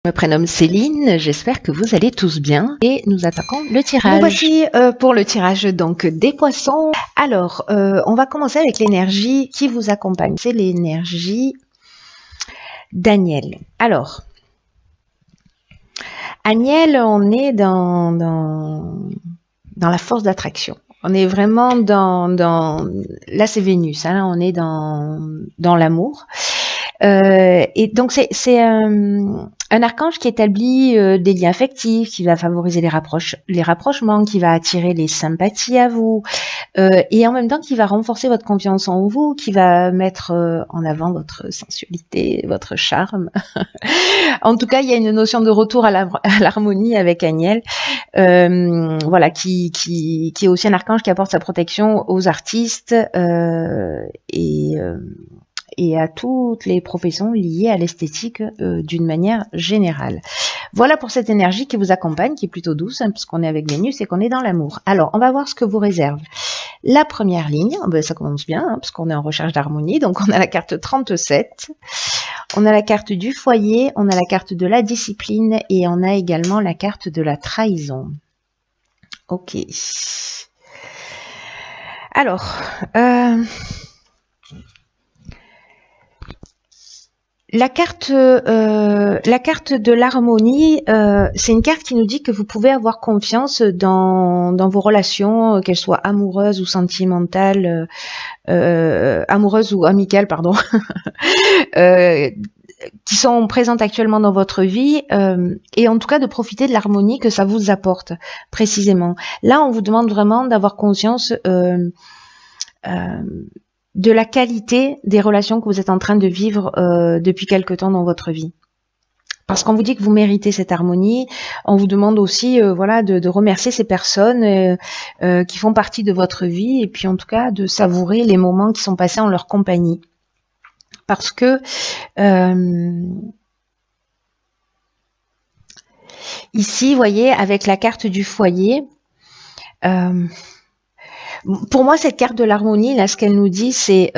Je me prénomme Céline, j'espère que vous allez tous bien et nous attaquons le tirage. Nous voici pour le tirage donc des poissons. Alors, on va commencer avec l'énergie qui vous accompagne. C'est l'énergie d'Aniel. Alors, Aniel, on est dans la force d'attraction. On est vraiment là c'est Vénus, hein, là on est dans l'amour. Et donc c'est un archange qui établit des liens affectifs, qui va favoriser les rapprochements, qui va attirer les sympathies à vous, et en même temps qui va renforcer votre confiance en vous, qui va mettre en avant votre sensualité, votre charme. En tout cas, il y a une notion de retour à l'harmonie avec Aniel, voilà, qui est aussi un archange qui apporte sa protection aux artistes et à toutes les professions liées à l'esthétique d'une manière générale. Voilà pour cette énergie qui vous accompagne, qui est plutôt douce, hein, puisqu'on est avec Vénus et qu'on est dans l'amour. Alors, on va voir ce que vous réserve. La première ligne, ben, ça commence bien, hein, puisqu'on est en recherche d'harmonie. Donc, on a la carte 37, on a la carte du foyer, on a la carte de la discipline et on a également la carte de la trahison. Ok. Alors, la carte de l'harmonie, c'est une carte qui nous dit que vous pouvez avoir confiance dans vos relations, qu'elles soient amoureuses ou sentimentales, amoureuses ou amicales, pardon, qui sont présentes actuellement dans votre vie, et en tout cas de profiter de l'harmonie que ça vous apporte précisément. Là, on vous demande vraiment d'avoir conscience de la qualité des relations que vous êtes en train de vivre depuis quelque temps dans votre vie. Parce qu'on vous dit que vous méritez cette harmonie, on vous demande aussi voilà, de remercier ces personnes qui font partie de votre vie, et puis en tout cas de savourer les moments qui sont passés en leur compagnie. Parce que ici, vous voyez, avec la carte du foyer, pour moi, cette carte de l'harmonie, là, ce qu'elle nous dit, c'est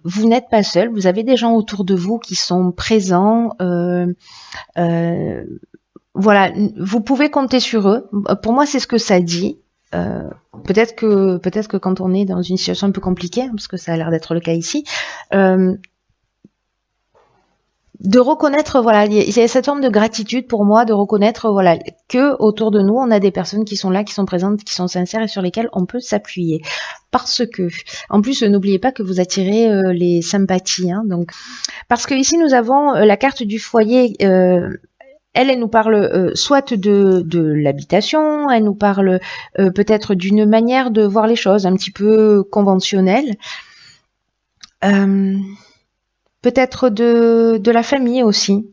vous n'êtes pas seul, vous avez des gens autour de vous qui sont présents. Voilà, vous pouvez compter sur eux. Pour moi, c'est ce que ça dit. Peut-être que quand on est dans une situation un peu compliquée, parce que ça a l'air d'être le cas ici, de reconnaître, voilà, il y a cette forme de gratitude pour moi, de reconnaître, voilà, que autour de nous, on a des personnes qui sont là, qui sont présentes, qui sont sincères et sur lesquelles on peut s'appuyer. Parce que, en plus, n'oubliez pas que vous attirez les sympathies, hein, donc, parce que ici nous avons la carte du foyer. Elle nous parle soit de l'habitation, elle nous parle peut-être d'une manière de voir les choses un petit peu conventionnelle. Peut-être de la famille aussi.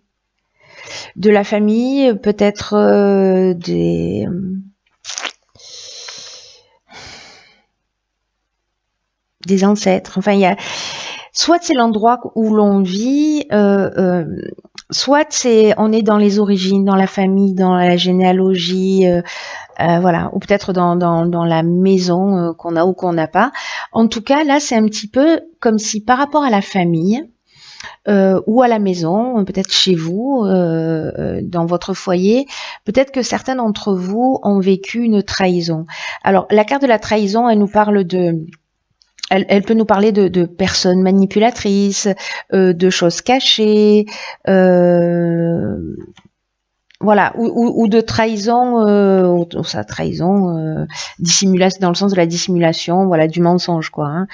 De la famille, peut-être des ancêtres. Enfin, il y a soit c'est l'endroit où l'on vit, soit on est dans les origines, dans la famille, dans la généalogie, voilà, ou peut-être dans la maison qu'on a ou qu'on n'a pas. En tout cas, là, c'est un petit peu comme si par rapport à la famille, ou à la maison, peut-être chez vous, dans votre foyer, peut-être que certains d'entre vous ont vécu une trahison. Alors, la carte de la trahison, elle nous parle elle peut nous parler de personnes manipulatrices, de choses cachées, voilà, ou de trahison, dissimulation, dans le sens de la dissimulation, voilà, du mensonge, quoi. Hein.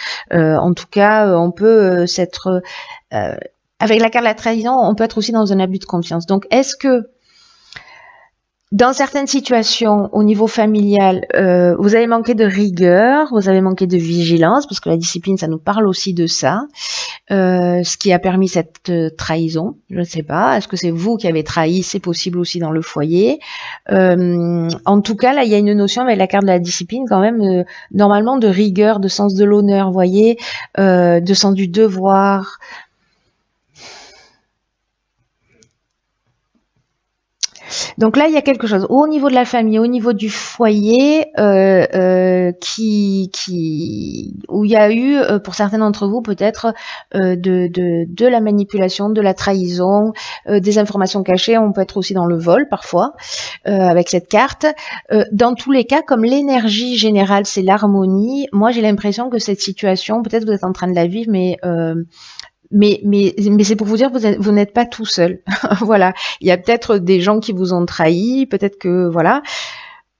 En tout cas, on peut s'être avec la carte de la trahison, on peut être aussi dans un abus de confiance. Donc, est-ce que dans certaines situations, au niveau familial, vous avez manqué de rigueur, vous avez manqué de vigilance, parce que la discipline, ça nous parle aussi de ça, ce qui a permis cette trahison, je ne sais pas. Est-ce que c'est vous qui avez trahi? C'est possible aussi dans le foyer. En tout cas, là, il y a une notion avec la carte de la discipline quand même, normalement de rigueur, de sens de l'honneur, vous voyez, de sens du devoir. Donc là, il y a quelque chose au niveau de la famille, au niveau du foyer, où il y a eu, pour certains d'entre vous, peut-être de la manipulation, de la trahison, des informations cachées. On peut être aussi dans le vol parfois avec cette carte. Dans tous les cas, comme l'énergie générale, c'est l'harmonie. Moi, j'ai l'impression que cette situation, peut-être vous êtes en train de la vivre, mais c'est pour vous dire vous n'êtes pas tout seul. Voilà, il y a peut-être des gens qui vous ont trahi, peut-être que voilà,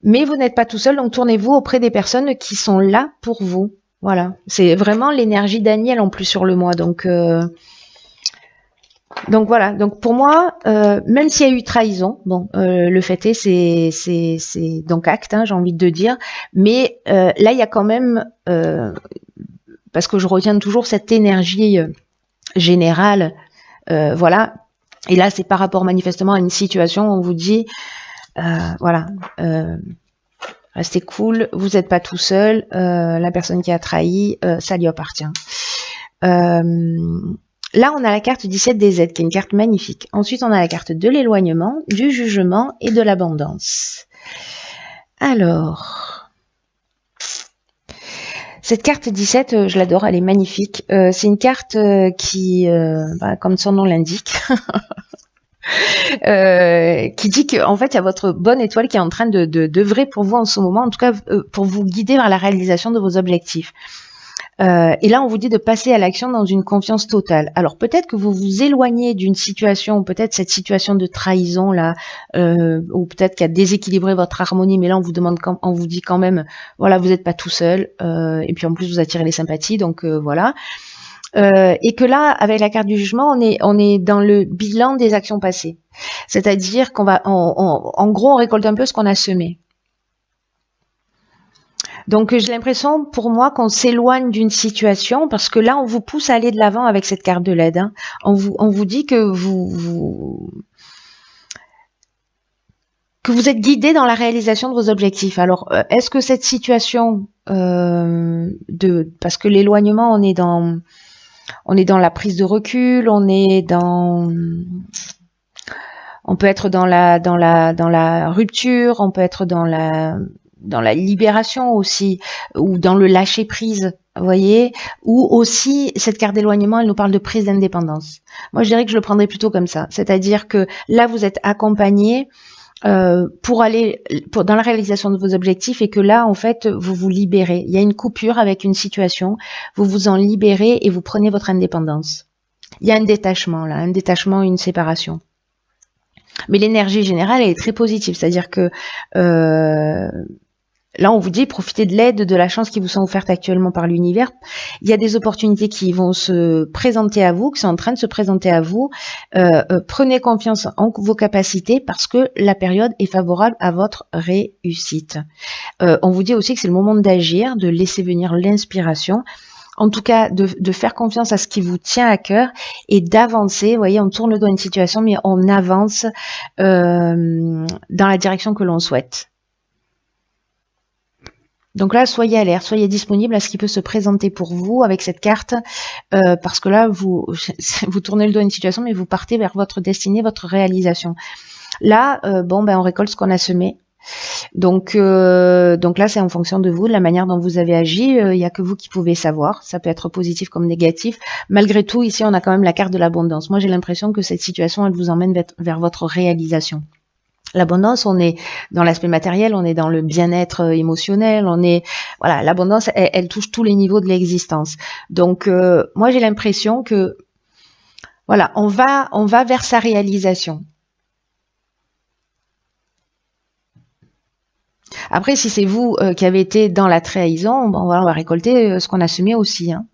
mais vous n'êtes pas tout seul. Donc tournez-vous auprès des personnes qui sont là pour vous. Voilà, c'est vraiment l'énergie Daniel en plus sur le mois. Donc voilà. Donc pour moi, même s'il y a eu trahison, bon, le fait est c'est donc acte, hein, j'ai envie de dire. Mais là il y a quand même parce que je retiens toujours cette énergie générale, voilà. Et là, c'est par rapport manifestement à une situation où on vous dit, voilà, restez cool, vous n'êtes pas tout seul, la personne qui a trahi, ça lui appartient. Là, on a la carte 17 des aides, qui est une carte magnifique. Ensuite, on a la carte de l'éloignement, du jugement et de l'abondance. Alors... Cette carte 17, je l'adore, elle est magnifique. C'est une carte qui, comme son nom l'indique, qui dit que en fait, il y a votre bonne étoile qui est en train d'œuvrer pour vous en ce moment, en tout cas pour vous guider vers la réalisation de vos objectifs. Et là, on vous dit de passer à l'action dans une confiance totale. Alors peut-être que vous vous éloignez d'une situation, peut-être cette situation de trahison là, ou peut-être qui a déséquilibré votre harmonie, mais là on vous dit quand même, voilà, vous n'êtes pas tout seul, et puis en plus vous attirez les sympathies, donc voilà. Et que là, avec la carte du jugement, on est dans le bilan des actions passées. C'est-à-dire qu'on va, en gros, on récolte un peu ce qu'on a semé. Donc j'ai l'impression pour moi qu'on s'éloigne d'une situation parce que là on vous pousse à aller de l'avant avec cette carte de l'aide. Hein. On vous dit que vous êtes guidé dans la réalisation de vos objectifs. Alors est-ce que cette situation parce que l'éloignement on est dans la prise de recul, on peut être dans la rupture, on peut être dans la libération aussi, ou dans le lâcher prise, vous voyez, ou aussi cette carte d'éloignement, elle nous parle de prise d'indépendance. Moi, je dirais que je le prendrais plutôt comme ça, c'est-à-dire que là, vous êtes accompagné pour aller dans la réalisation de vos objectifs et que là, en fait, vous vous libérez. Il y a une coupure avec une situation, vous vous en libérez et vous prenez votre indépendance. Il y a un détachement là, une séparation. Mais l'énergie générale, elle est très positive, c'est-à-dire que là, on vous dit, profitez de l'aide, de la chance qui vous sont offertes actuellement par l'univers. Il y a des opportunités qui vont se présenter à vous, qui sont en train de se présenter à vous. Prenez confiance en vos capacités parce que la période est favorable à votre réussite. On vous dit aussi que c'est le moment d'agir, de laisser venir l'inspiration. En tout cas, de faire confiance à ce qui vous tient à cœur et d'avancer. Vous voyez, on tourne le dos à une situation, mais on avance dans la direction que l'on souhaite. Donc là, soyez alerte, soyez disponible à ce qui peut se présenter pour vous avec cette carte, parce que là, vous tournez le dos à une situation, mais vous partez vers votre destinée, votre réalisation. Là, on récolte ce qu'on a semé. Donc là, c'est en fonction de vous, de la manière dont vous avez agi. Il n'y a que vous qui pouvez savoir. Ça peut être positif comme négatif. Malgré tout, ici, on a quand même la carte de l'abondance. Moi, j'ai l'impression que cette situation, elle vous emmène vers votre réalisation. L'abondance, on est dans l'aspect matériel, on est dans le bien-être émotionnel, voilà, l'abondance, elle touche tous les niveaux de l'existence. Donc, moi, j'ai l'impression que, voilà, on va vers sa réalisation. Après, si c'est vous qui avez été dans la trahison, on va récolter ce qu'on a semé aussi. Hein.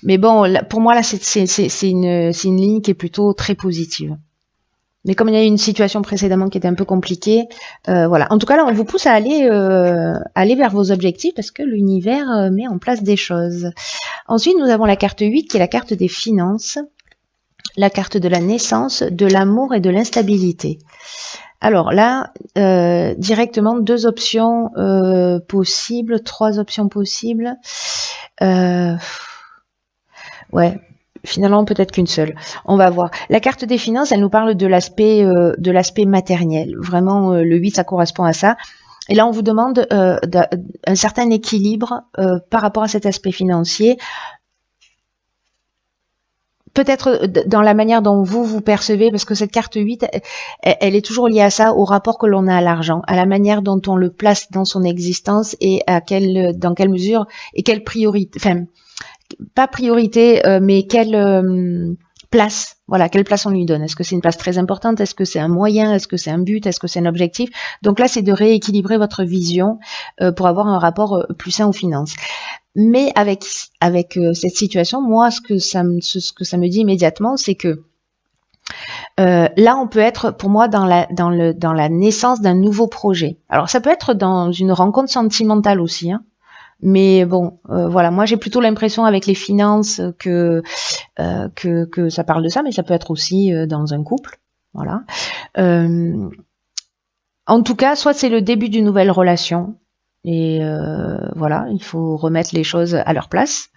Mais bon, là, pour moi, là, c'est une ligne qui est plutôt très positive. Mais comme il y a eu une situation précédemment qui était un peu compliquée, voilà. En tout cas, là, on vous pousse à aller vers vos objectifs parce que l'univers met en place des choses. Ensuite, nous avons la carte 8 qui est la carte des finances, la carte de la naissance, de l'amour et de l'instabilité. Alors là, directement, 2 options possibles, 3 options possibles. Ouais. Finalement, peut-être qu'une seule. On va voir. La carte des finances, elle nous parle de l'aspect matériel. Vraiment, le 8, ça correspond à ça. Et là, on vous demande un certain équilibre par rapport à cet aspect financier. Peut-être dans la manière dont vous percevez, parce que cette carte 8, elle est toujours liée à ça, au rapport que l'on a à l'argent, à la manière dont on le place dans son existence et dans quelle mesure et quelle priorité, enfin, pas priorité, mais quelle place, voilà, quelle place on lui donne. Est-ce que c'est une place très importante? Est-ce que c'est un moyen? Est-ce que c'est un but? Est-ce que c'est un objectif? Donc là, c'est de rééquilibrer votre vision pour avoir un rapport plus sain aux finances. Mais avec cette situation, moi, ce que ça me dit immédiatement, c'est que là, on peut être, pour moi, dans la naissance d'un nouveau projet. Alors, ça peut être dans une rencontre sentimentale aussi, hein. Mais bon, voilà, moi j'ai plutôt l'impression avec les finances que ça parle de ça, mais ça peut être aussi dans un couple, voilà. En tout cas, soit c'est le début d'une nouvelle relation, et voilà, il faut remettre les choses à leur place,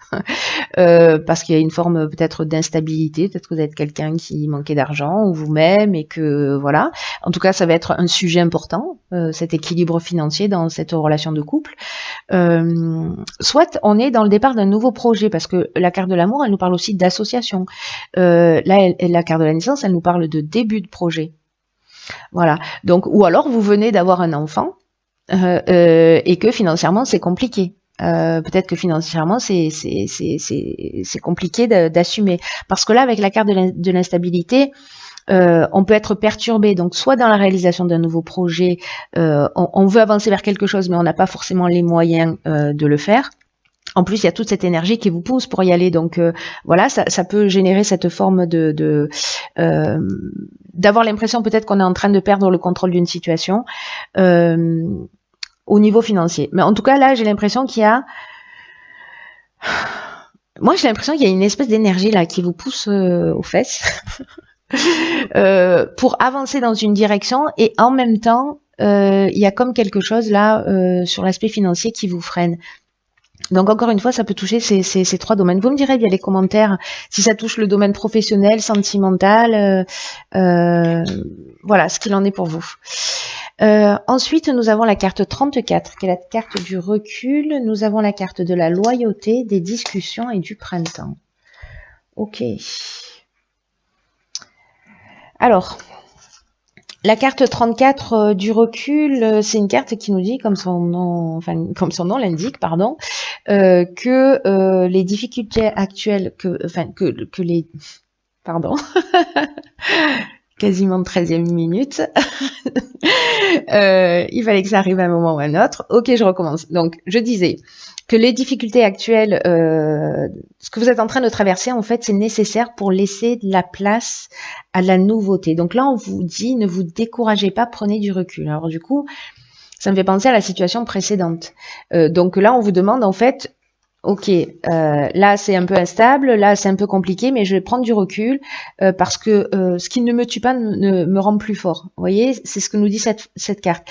parce qu'il y a une forme peut-être d'instabilité, peut-être que vous êtes quelqu'un qui manquait d'argent, ou vous-même, et que voilà. En tout cas, ça va être un sujet important, cet équilibre financier dans cette relation de couple. Soit on est dans le départ d'un nouveau projet, parce que la carte de l'amour, elle nous parle aussi d'association. Là, la carte de la naissance, elle nous parle de début de projet. Voilà. Donc, ou alors vous venez d'avoir un enfant et que financièrement c'est compliqué. Peut-être que financièrement c'est compliqué d'assumer, parce que là, avec la carte de l'instabilité, on peut être perturbé, donc soit dans la réalisation d'un nouveau projet, on veut avancer vers quelque chose, mais on n'a pas forcément les moyens de le faire. En plus, il y a toute cette énergie qui vous pousse pour y aller, donc voilà, ça peut générer cette forme d'avoir l'impression peut-être qu'on est en train de perdre le contrôle d'une situation au niveau financier. Mais en tout cas, là, j'ai l'impression qu'il y a une espèce d'énergie là qui vous pousse aux fesses. Pour avancer dans une direction, et en même temps il y a comme quelque chose là sur l'aspect financier qui vous freine. Donc encore une fois, ça peut toucher ces trois domaines. Vous me direz via les commentaires si ça touche le domaine professionnel, sentimental, voilà ce qu'il en est pour vous. Ensuite, nous avons la carte 34, qui est la carte du recul. Nous avons la carte de la loyauté, des discussions et du printemps. Ok. Alors, la carte 34 du recul, c'est une carte qui nous dit, comme son nom l'indique, pardon, que les difficultés actuelles, quasiment 13e minute. Il fallait que ça arrive à un moment ou à un autre. Ok, je recommence. Donc, je disais que les difficultés actuelles, ce que vous êtes en train de traverser, en fait, c'est nécessaire pour laisser de la place à la nouveauté. Donc là, on vous dit, ne vous découragez pas, prenez du recul. Alors du coup, ça me fait penser à la situation précédente. Donc là, on vous demande, en fait, ok, là c'est un peu instable, là c'est un peu compliqué, mais je vais prendre du recul parce que ce qui ne me tue pas ne me rend plus fort. Vous voyez, c'est ce que nous dit cette carte.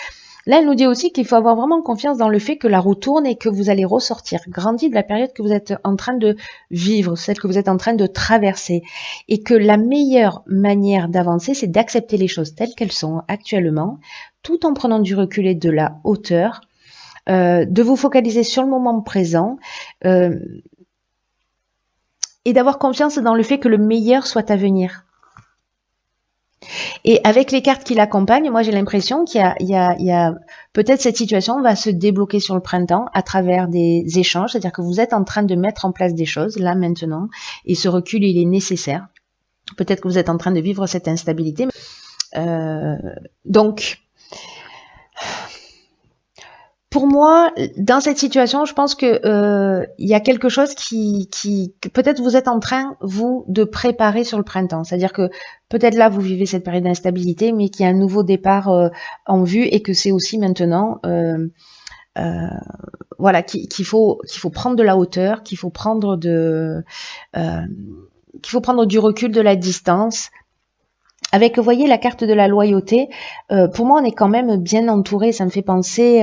Là, elle nous dit aussi qu'il faut avoir vraiment confiance dans le fait que la roue tourne et que vous allez ressortir grandi de la période que vous êtes en train de vivre, celle que vous êtes en train de traverser. Et que la meilleure manière d'avancer, c'est d'accepter les choses telles qu'elles sont actuellement, tout en prenant du recul et de la hauteur, de vous focaliser sur le moment présent et d'avoir confiance dans le fait que le meilleur soit à venir. Et avec les cartes qui l'accompagnent, moi j'ai l'impression qu'il y a peut-être cette situation va se débloquer sur le printemps à travers des échanges, c'est-à-dire que vous êtes en train de mettre en place des choses là maintenant, et ce recul il est nécessaire. Peut-être que vous êtes en train de vivre cette instabilité. Donc, pour moi, dans cette situation, je pense que y a quelque chose que peut-être vous êtes en train, vous, de préparer sur le printemps. C'est-à-dire que peut-être là, vous vivez cette période d'instabilité, mais qu'il y a un nouveau départ en vue et que c'est aussi maintenant, voilà, qu'il faut prendre de la hauteur, qu'il faut prendre du recul, de la distance, Avec, vous voyez, la carte de la loyauté, pour moi, on est quand même bien entouré. Ça me fait penser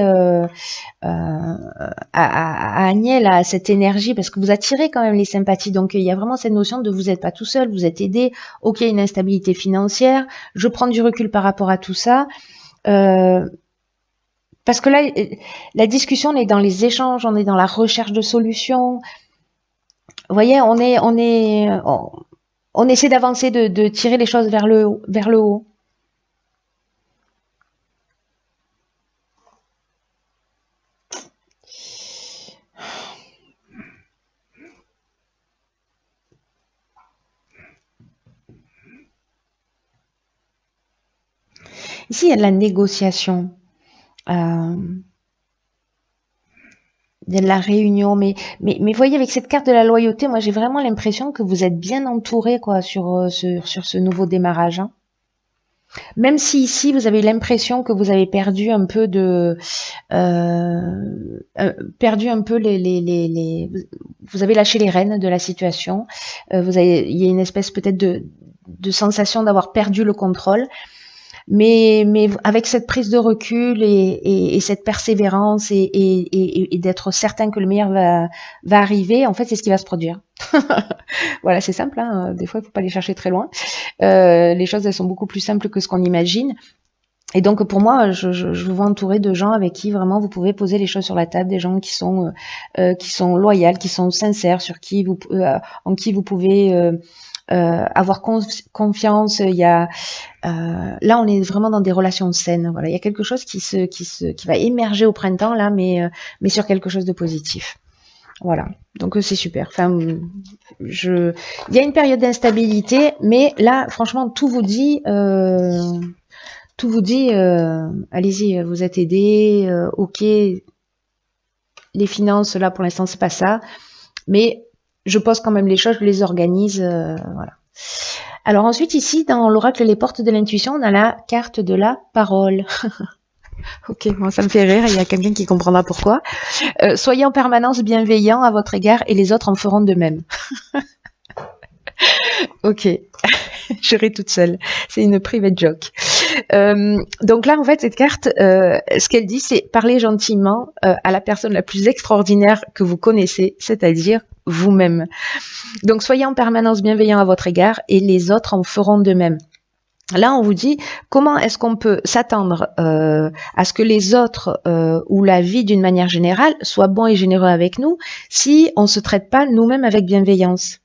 à Agnès, à cette énergie, parce que vous attirez quand même les sympathies. Donc, il y a vraiment cette notion de vous n'êtes pas tout seul, vous êtes aidé. Ok, une instabilité financière. Je prends du recul par rapport à tout ça. Parce que là, la discussion, on est dans les échanges, on est dans la recherche de solutions. Vous voyez, on essaie d'avancer, de tirer les choses vers le haut. Ici, il y a de la négociation. Il y a de la réunion, mais voyez, avec cette carte de la loyauté, moi j'ai vraiment l'impression que vous êtes bien entouré quoi sur ce nouveau démarrage. Hein. Même si ici vous avez l'impression que vous avez perdu un peu vous avez lâché les rênes de la situation. Il y a une espèce peut-être de sensation d'avoir perdu le contrôle. Mais avec cette prise de recul et cette persévérance et d'être certain que le meilleur va arriver, en fait, c'est ce qui va se produire. Voilà, c'est simple. Hein. Des fois, il faut pas aller chercher très loin. Les choses, elles sont beaucoup plus simples que ce qu'on imagine. Et donc, pour moi, je vous vois entouré de gens avec qui vraiment vous pouvez poser les choses sur la table, des gens qui sont loyaux, qui sont sincères, en qui vous pouvez avoir confiance. Il y a là, on est vraiment dans des relations saines. Voilà, il y a quelque chose qui va émerger au printemps là, mais sur quelque chose de positif. Voilà, donc c'est super. Enfin, il y a une période d'instabilité, mais là, franchement, tout vous dit, allez-y, vous êtes aidés, ok. Les finances, là, pour l'instant, c'est pas ça, mais je pose quand même les choses, je les organise, voilà. Alors ensuite, ici, dans l'oracle Les Portes de l'Intuition, on a la carte de la parole. Ok, bon, ça me fait rire, il y a quelqu'un qui comprendra pourquoi. Soyez en permanence bienveillant à votre égard et les autres en feront de même. Ok, je ris toute seule. C'est une private joke. Donc là, en fait, cette carte, ce qu'elle dit, c'est parler gentiment à la personne la plus extraordinaire que vous connaissez, c'est-à-dire vous-même. Donc, soyez en permanence bienveillant à votre égard et les autres en feront de même. Là, on vous dit comment est-ce qu'on peut s'attendre à ce que les autres ou la vie d'une manière générale soient bons et généreux avec nous si on ne se traite pas nous-mêmes avec bienveillance.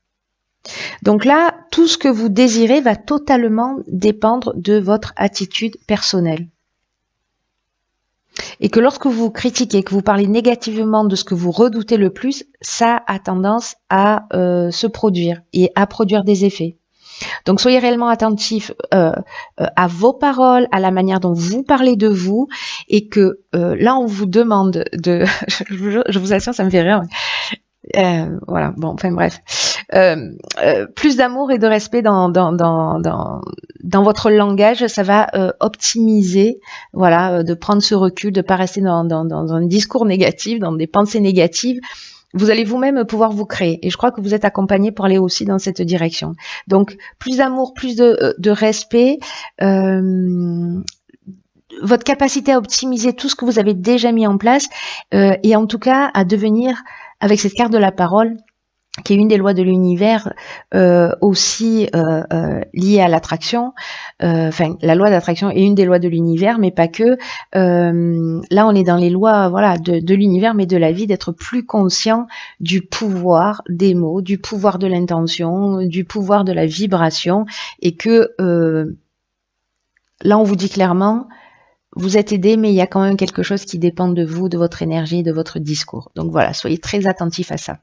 Donc là, tout ce que vous désirez va totalement dépendre de votre attitude personnelle. Et que lorsque vous critiquez, que vous parlez négativement de ce que vous redoutez le plus, ça a tendance à se produire et à produire des effets. Donc soyez réellement attentifs à vos paroles, à la manière dont vous parlez de vous, et que là on vous demande de, je vous assure, ça me fait rire. Voilà, bon, enfin bref, plus d'amour et de respect dans votre langage, ça va optimiser, voilà, de prendre ce recul, de pas rester dans un discours négatif, dans des pensées négatives. Vous allez vous-même pouvoir vous créer, et je crois que vous êtes accompagné pour aller aussi dans cette direction. Donc, plus d'amour, plus de respect, votre capacité à optimiser tout ce que vous avez déjà mis en place, et en tout cas à devenir, avec cette carte de la parole, qui est une des lois de l'univers, aussi liée à l'attraction. Enfin, la loi d'attraction est une des lois de l'univers, mais pas que. Là, on est dans les lois, voilà, de l'univers, mais de la vie, d'être plus conscient du pouvoir des mots, du pouvoir de l'intention, du pouvoir de la vibration, et que là, on vous dit clairement, vous êtes aidé, mais il y a quand même quelque chose qui dépend de vous, de votre énergie, de votre discours. Donc voilà, soyez très attentifs à ça.